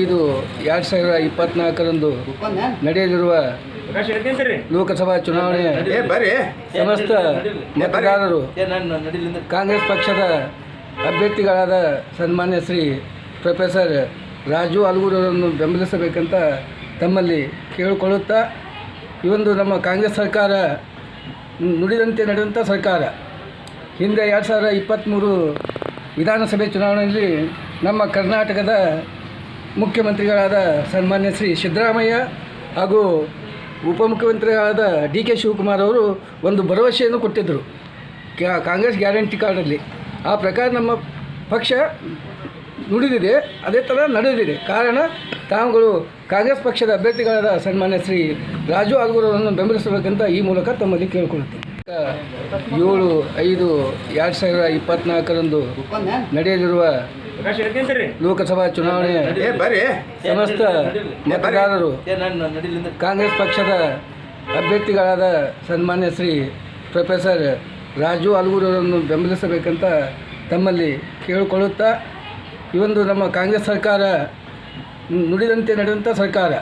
5/2024 ನಡೆಯಲಿರುವ ಲೋಕಸಭಾ ಚುನಾವಣೆಯ ಸಮಸ್ತ ಮತದಾರರು ಕಾಂಗ್ರೆಸ್ ಪಕ್ಷದ ಅಭ್ಯರ್ಥಿಗಳಾದ ಸನ್ಮಾನ್ಯ ಶ್ರೀ ಪ್ರೊಫೆಸರ್ ರಾಜು ಆಲ್ಗೂರವರನ್ನು ಬೆಂಬಲಿಸಬೇಕಂತ ತಮ್ಮಲ್ಲಿ ಕೇಳಿಕೊಳ್ಳುತ್ತಾ, ಈ ಒಂದು ನಮ್ಮ ಕಾಂಗ್ರೆಸ್ ಸರ್ಕಾರ ನುಡಿದಂತೆ ನಡೆದಂಥ ಸರ್ಕಾರ. ಹಿಂದೆ 2023 ವಿಧಾನಸಭೆ ಚುನಾವಣೆಯಲ್ಲಿ ನಮ್ಮ ಕರ್ನಾಟಕದ ಮುಖ್ಯಮಂತ್ರಿಗಳಾದ ಸನ್ಮಾನ್ಯ ಶ್ರೀ ಸಿದ್ದರಾಮಯ್ಯ ಹಾಗೂ ಉಪಮುಖ್ಯಮಂತ್ರಿಗಳಾದ DK ಶಿವಕುಮಾರ್ ಅವರು ಒಂದು ಭರವಸೆಯನ್ನು ಕೊಟ್ಟಿದ್ದರು ಕಾಂಗ್ರೆಸ್ ಗ್ಯಾರಂಟಿ ಕಾರ್ಡಲ್ಲಿ. ಆ ಪ್ರಕಾರ ನಮ್ಮ ಪಕ್ಷ ನುಡಿದಿದೆ, ಅದೇ ಥರ ನಡೆದಿದೆ. ಕಾರಣ ತಾವುಗಳು ಕಾಂಗ್ರೆಸ್ ಪಕ್ಷದ ಅಭ್ಯರ್ಥಿಗಳಾದ ಸನ್ಮಾನ್ಯ ಶ್ರೀ ರಾಜು ಆಲ್ಗೂರವರನ್ನು ಬೆಂಬಲಿಸಬೇಕಂತ ಈ ಮೂಲಕ ತಮ್ಮಲ್ಲಿ ಕೇಳಿಕೊಳ್ಳುತ್ತೇವೆ. 7/5/2024 ನಡೆಯಲಿರುವ ಲೋಕಸಭಾ ಚುನಾವಣೆಯ ಸಮಸ್ತ ಮತದಾರರು ಕಾಂಗ್ರೆಸ್ ಪಕ್ಷದ ಅಭ್ಯರ್ಥಿಗಳಾದ ಸನ್ಮಾನ್ಯ ಶ್ರೀ ಪ್ರೊಫೆಸರ್ ರಾಜು ಆಲ್ಗೂರವರನ್ನು ಬೆಂಬಲಿಸಬೇಕಂತ ತಮ್ಮಲ್ಲಿ ಕೇಳಿಕೊಳ್ಳುತ್ತಾ, ಈ ಒಂದು ನಮ್ಮ ಕಾಂಗ್ರೆಸ್ ಸರ್ಕಾರ ನುಡಿದಂತೆ ನಡೆದಂಥ ಸರ್ಕಾರ.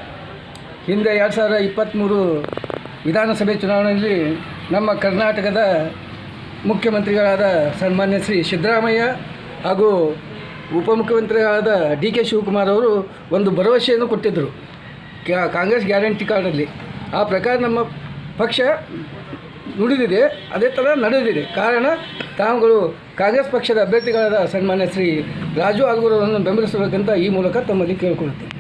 ಹಿಂದೆ 2023 ವಿಧಾನಸಭೆ ಚುನಾವಣೆಯಲ್ಲಿ ನಮ್ಮ ಕರ್ನಾಟಕದ ಮುಖ್ಯಮಂತ್ರಿಗಳಾದ ಸನ್ಮಾನ್ಯ ಶ್ರೀ ಸಿದ್ದರಾಮಯ್ಯ ಹಾಗೂ ಉಪಮುಖ್ಯಮಂತ್ರಿಗಳಾದ DK ಶಿವಕುಮಾರ್ ಅವರು ಒಂದು ಭರವಸೆಯನ್ನು ಕೊಟ್ಟಿದ್ದರು ಕಾಂಗ್ರೆಸ್ ಗ್ಯಾರಂಟಿ ಕಾರ್ಡಲ್ಲಿ. ಆ ಪ್ರಕಾರ ನಮ್ಮ ಪಕ್ಷ ನುಡಿದಿದೆ, ಅದೇ ಥರ ನಡೆದಿದೆ. ಕಾರಣ ತಾವುಗಳು ಕಾಂಗ್ರೆಸ್ ಪಕ್ಷದ ಅಭ್ಯರ್ಥಿಗಳಾದ ಸನ್ಮಾನ್ಯ ಶ್ರೀ ರಾಜು ಆಲ್ಗೂರವರನ್ನು ಬೆಂಬಲಿಸಬೇಕಂತ ಈ ಮೂಲಕ ತಮ್ಮಲ್ಲಿ ಕೇಳಿಕೊಳ್ಳುತ್ತೇವೆ.